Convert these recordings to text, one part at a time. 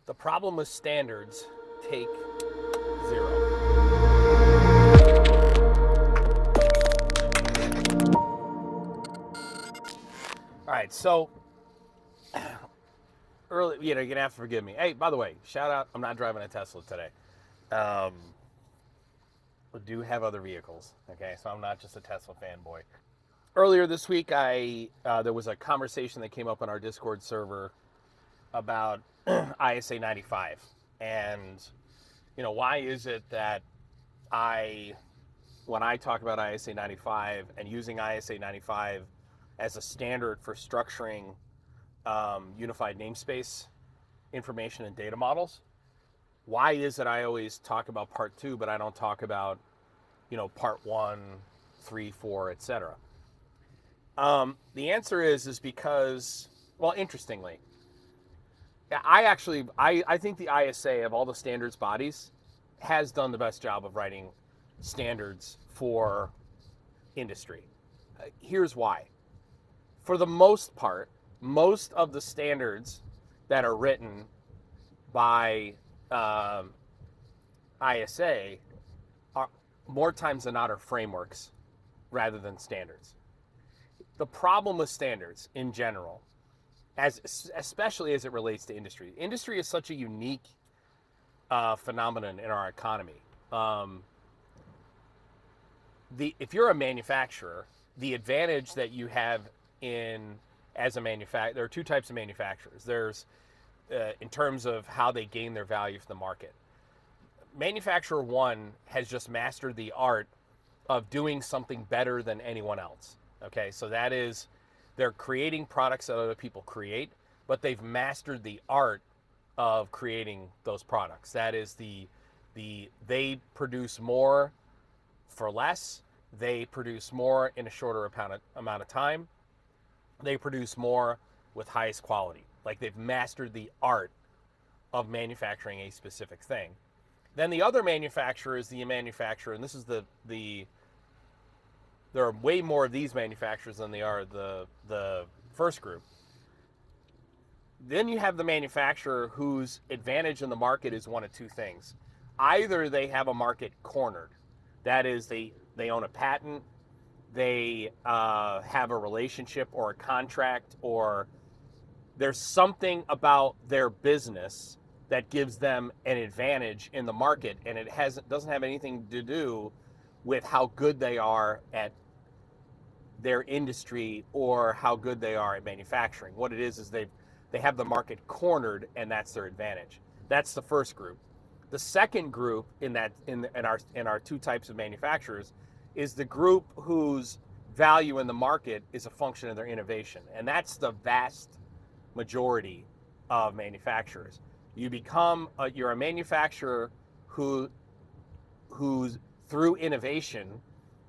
The problem with standards, take 0. All right, so early, you're gonna have to forgive me. Hey, by the way, shout out, I'm not driving a Tesla today. We do have other vehicles, okay? So I'm not just a Tesla fanboy. Earlier this week, there was a conversation that came up on our Discord server about ISA 95. And, why is it that when I talk about ISA 95 and using ISA 95 as a standard for structuring unified namespace information and data models, why is it I always talk about part 2, but I don't talk about, part 1, 3, 4, etc.? The answer is because, well, interestingly, I think the ISA, of all the standards bodies, has done the best job of writing standards for industry. Here's why. For the most part, most of the standards that are written by ISA are, more times than not, are frameworks rather than standards. The problem with standards in general, especially as it relates to industry. Industry is such a unique phenomenon in our economy. If you're a manufacturer, the advantage that you have as a manufacturer, there are two types of manufacturers. There's in terms of how they gain their value for the market. Manufacturer 1 has just mastered the art of doing something better than anyone else. Okay, so that is, they're creating products that other people create, but they've mastered the art of creating those products. That is they produce more for less, they produce more in a shorter amount of time, they produce more with highest quality. Like, they've mastered the art of manufacturing a specific thing. Then the other manufacturer is the manufacturer, and this is there are way more of these manufacturers than there are the first group. Then you have the manufacturer whose advantage in the market is one of two things. Either they have a market cornered. That is, they own a patent, they have a relationship or a contract, or there's something about their business that gives them an advantage in the market, and it doesn't have anything to do with how good they are at their industry or how good they are at manufacturing. What it is they have the market cornered, and that's their advantage. That's the first group. The second group in our two types of manufacturers is the group whose value in the market is a function of their innovation, and that's the vast majority of manufacturers. You're a manufacturer who through innovation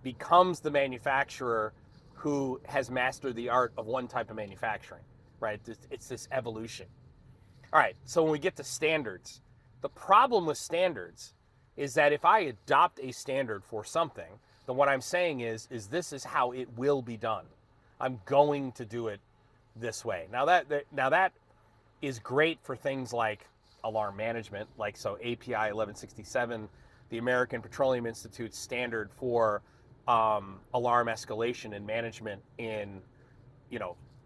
becomes the manufacturer who has mastered the art of one type of manufacturing, right? It's this evolution. All right, so when we get to standards, the problem with standards is that if I adopt a standard for something, then what I'm saying is this is how it will be done. I'm going to do it this way. Now that is great for things like alarm management, like so API 1167, the American Petroleum Institute's standard for alarm escalation and management in,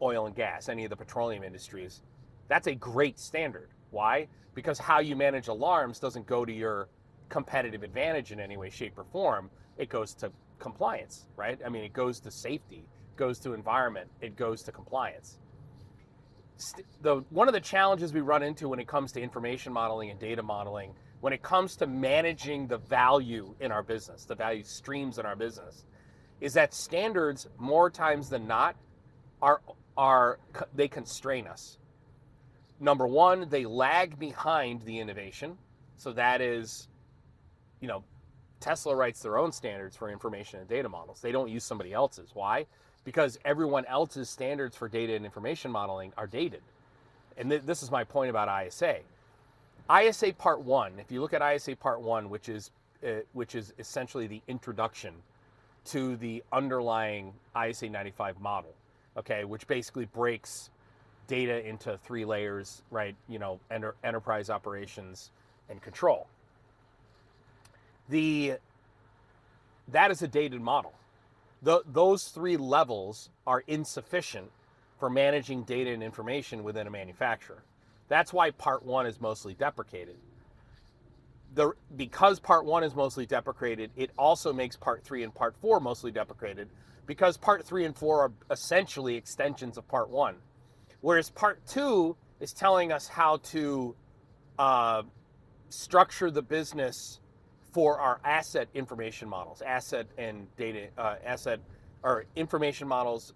oil and gas, any of the petroleum industries. That's a great standard. Why? Because how you manage alarms doesn't go to your competitive advantage in any way, shape, or form. It goes to compliance, right? I mean, it goes to safety, it goes to environment, it goes to compliance. One of the challenges we run into when it comes to information modeling and data modeling, when it comes to managing the value in our business, the value streams in our business, is that standards, more times than not, they constrain us. Number one, they lag behind the innovation. So that is, Tesla writes their own standards for information and data models. They don't use somebody else's. Why? Because everyone else's standards for data and information modeling are dated. And this is my point about ISA. ISA Part 1, if you look at ISA Part 1, which is essentially the introduction to the underlying ISA 95 model, okay, which basically breaks data into 3 layers, right? You know, enterprise operations and control. That is a dated model. Those 3 levels are insufficient for managing data and information within a manufacturer. That's why part 1 is mostly deprecated. Because part 1 is mostly deprecated, it also makes part 3 and part 4 mostly deprecated, because part 3 and 4 are essentially extensions of part 1. Whereas part 2 is telling us how to structure the business for our asset information models, information models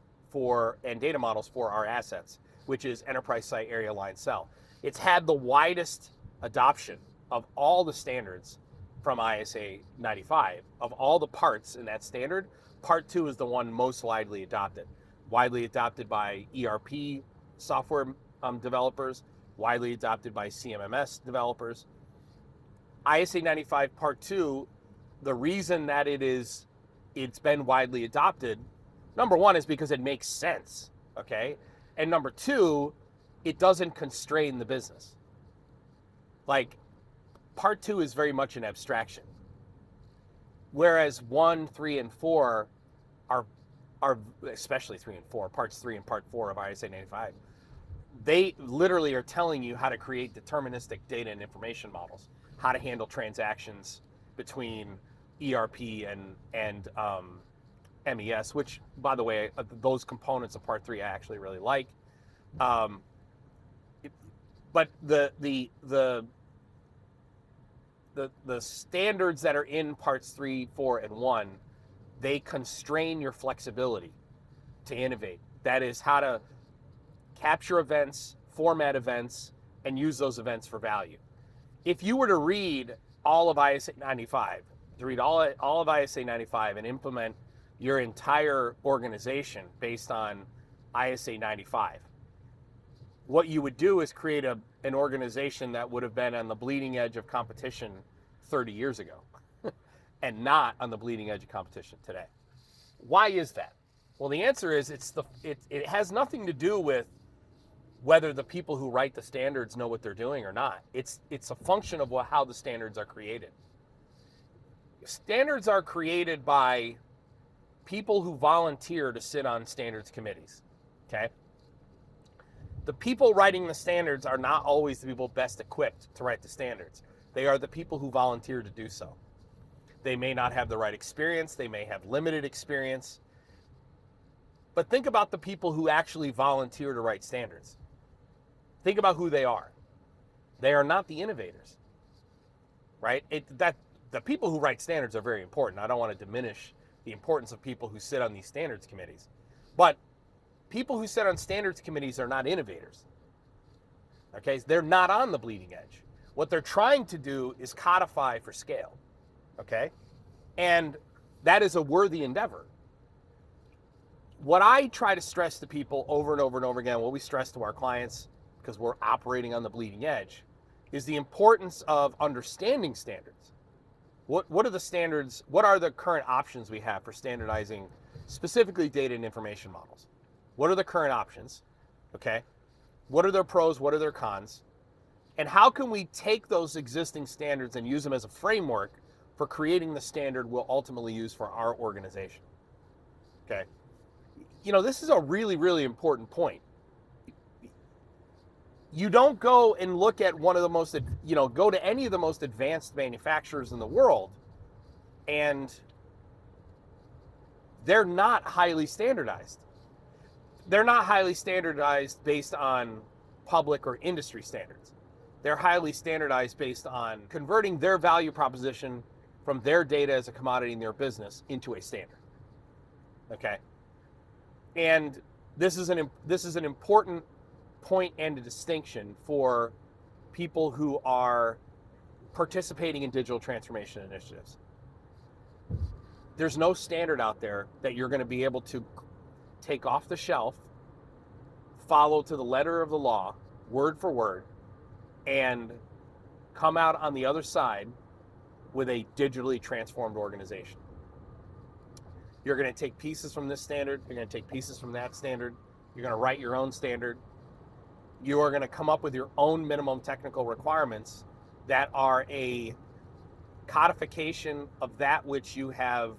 and data models for our assets, which is enterprise site area line cell. It's had the widest adoption of all the standards from ISA 95. Of all the parts in that standard, part 2 is the one most widely adopted. Widely adopted by ERP software developers, widely adopted by CMMS developers. ISA 95 Part 2, the reason that it's been widely adopted, number 1 is because it makes sense, okay? And number 2, it doesn't constrain the business. Like, Part 2 is very much an abstraction. Whereas 1, 3, and 4 are especially 3 and 4, parts 3 and part 4 of ISA 95, they literally are telling you how to create deterministic data and information models, how to handle transactions between ERP and MES, which, by the way, those components of part 3 I actually really like. But the standards that are in parts 3, 4, and 1, they constrain your flexibility to innovate. That is, how to capture events, format events, and use those events for value. If you were to read all of ISA 95, and implement your entire organization based on ISA 95, what you would do is create an organization that would have been on the bleeding edge of competition 30 years ago and not on the bleeding edge of competition today. Why is that? Well, the answer is it has nothing to do with whether the people who write the standards know what they're doing or not. It's a function of how the standards are created. Standards are created by people who volunteer to sit on standards committees, okay? The people writing the standards are not always the people best equipped to write the standards. They are the people who volunteer to do so. They may not have the right experience. They may have limited experience. But think about the people who actually volunteer to write standards. Think about who they are. They are not the innovators, right? The people who write standards are very important. I don't want to diminish the importance of people who sit on these standards committees. But people who sit on standards committees are not innovators. Okay, they're not on the bleeding edge. What they're trying to do is codify for scale. Okay, and that is a worthy endeavor. What I try to stress to people over and over and over again, what we stress to our clients, because we're operating on the bleeding edge, is the importance of understanding standards. What are the standards? What are the current options we have for standardizing specifically data and information models? What are the current options? Okay, what are their pros? What are their cons? And how can we take those existing standards and use them as a framework for creating the standard we'll ultimately use for our organization? Okay, you know, this is a really, really important point. You don't go and look at one of the most, go to any of the most advanced manufacturers in the world, and they're not highly standardized. They're not highly standardized based on public or industry standards. They're highly standardized based on converting their value proposition from their data as a commodity in their business into a standard. Okay, and this is an important point and a distinction for people who are participating in digital transformation initiatives. There's no standard out there that you're going to be able to take off the shelf, follow to the letter of the law, word for word, and come out on the other side with a digitally transformed organization. You're going to take pieces from this standard, you're going to take pieces from that standard, you're going to write your own standard, you are going to come up with your own minimum technical requirements that are a codification of that which you have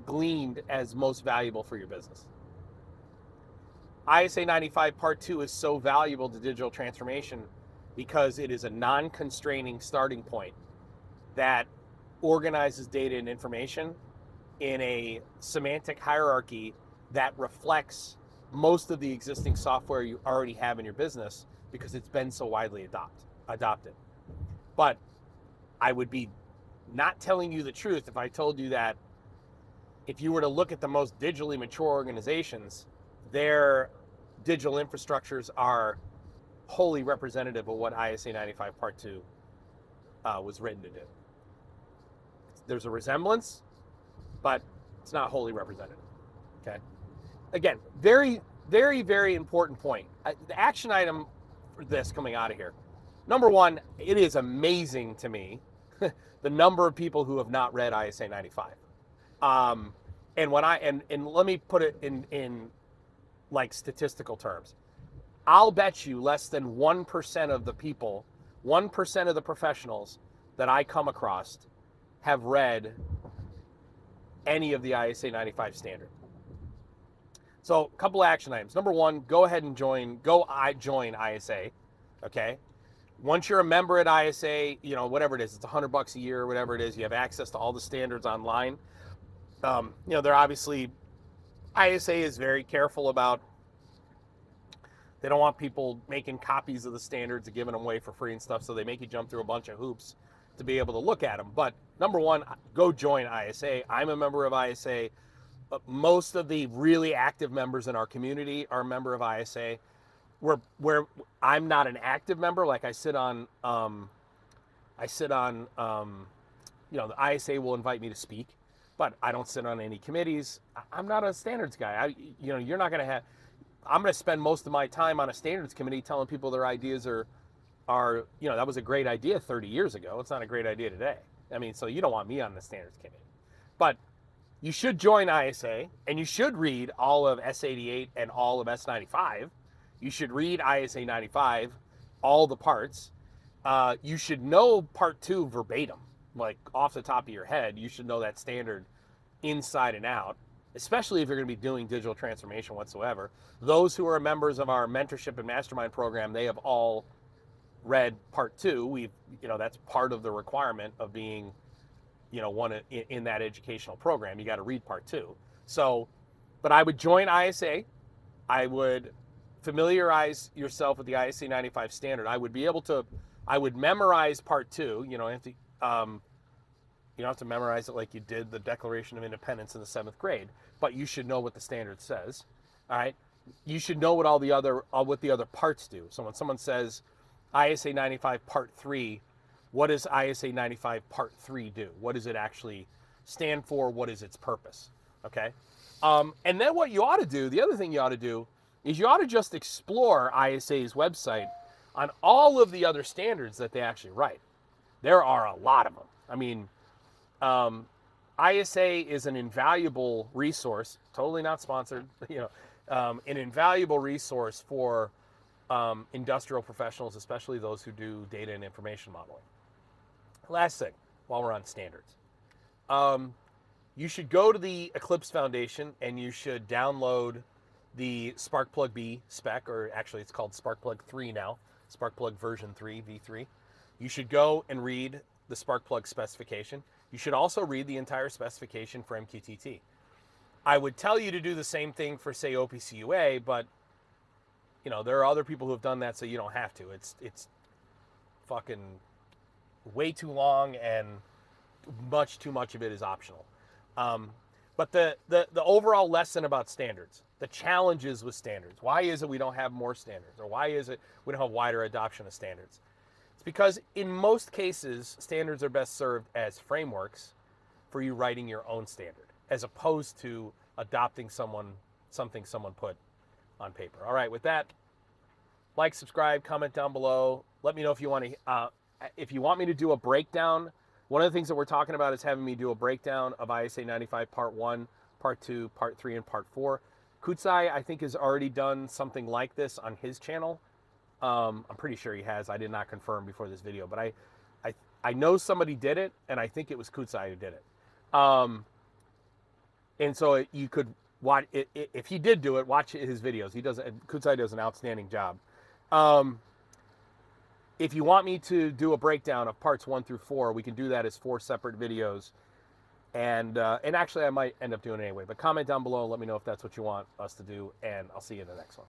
gleaned as most valuable for your business. ISA 95 Part 2 is so valuable to digital transformation because it is a non-constraining starting point that organizes data and information in a semantic hierarchy that reflects most of the existing software you already have in your business because it's been so widely adopted. But I would be not telling you the truth if I told you that if you were to look at the most digitally mature organizations, their digital infrastructures are wholly representative of what ISA 95 Part 2 was written to do. There's a resemblance, but it's not wholly representative. Okay. Again, very, very, very important point. The action item for this coming out of here. Number one, it is amazing to me the number of people who have not read ISA 95. And when and let me put it in like statistical terms. I'll bet you less than 1% of the people, 1% of the professionals that I come across have read any of the ISA 95 standard. So a couple action items. Number one, go ahead and join ISA, okay? Once you're a member at ISA, you know, whatever it is, it's $100 a year, whatever it is, you have access to all the standards online. You know, they're obviously, ISA is very careful about, they don't want people making copies of the standards and giving them away for free and stuff, so they make you jump through a bunch of hoops to be able to look at them. But number one, go join ISA. I'm a member of ISA. Most of the really active members in our community are a member of ISA. Where I'm not an active member, like I sit on, you know, the ISA will invite me to speak, but I don't sit on any committees. I'm not a standards guy. You know, you're not going to have, I'm going to spend most of my time on a standards committee telling people their ideas are, you know, that was a great idea 30 years ago. It's not a great idea today. I mean, so you don't want me on the standards committee. But you should join ISA, and you should read all of S88 and all of S95. You should read ISA 95, all the parts. You should know Part 2 verbatim, like off the top of your head. You should know that standard inside and out, especially if you're going to be doing digital transformation whatsoever. Those who are members of our mentorship and mastermind program, they have all read Part 2. You know, that's part of the requirement of being, you know, one in that educational program. You got to read Part 2. So, but I would join ISA. I would familiarize yourself with the ISA 95 standard. I would memorize Part 2. You know, you don't have to memorize it like you did the Declaration of Independence in the 7th grade, but you should know what the standard says. All right. You should know what what the other parts do. So when someone says ISA 95 Part 3, what does ISA 95 Part 3 do? What does it actually stand for? What is its purpose? Okay. And then what you ought to do, the other thing you ought to do, is you ought to just explore ISA's website on all of the other standards that they actually write. There are a lot of them. I mean, ISA is an invaluable resource, totally not sponsored, you know, an invaluable resource for industrial professionals, especially those who do data and information modeling. Last thing, while we're on standards. You should go to the Eclipse Foundation and you should download the Sparkplug B spec, or actually it's called Sparkplug 3 now, Sparkplug version 3, V3. You should go and read the Sparkplug specification. You should also read the entire specification for MQTT. I would tell you to do the same thing for, say, OPC UA, but, you know, there are other people who have done that, so you don't have to. It's fucking way too long, and much too much of it is optional. But the overall lesson about standards, the challenges with standards, why is it we don't have more standards, or why is it we don't have wider adoption of standards? It's because in most cases, standards are best served as frameworks for you writing your own standard, as opposed to adopting something someone put on paper. All right, with that, like, subscribe, comment down below. Let me know if you want me to do a breakdown. One of the things that we're talking about is having me do a breakdown of ISA 95 Part 1, Part 2, Part 3, and Part 4. Kutsai, I think, has already done something like this on his channel. I'm pretty sure he has. I did not confirm before this video, but I know somebody did it, and I think it was Kutsai who did it. And so you could watch it, if he did do it, watch his videos. Kutsai does an outstanding job. If you want me to do a breakdown of parts 1 through 4, we can do that as 4 separate videos. And actually, I might end up doing it anyway. But comment down below and let me know if that's what you want us to do, and I'll see you in the next one.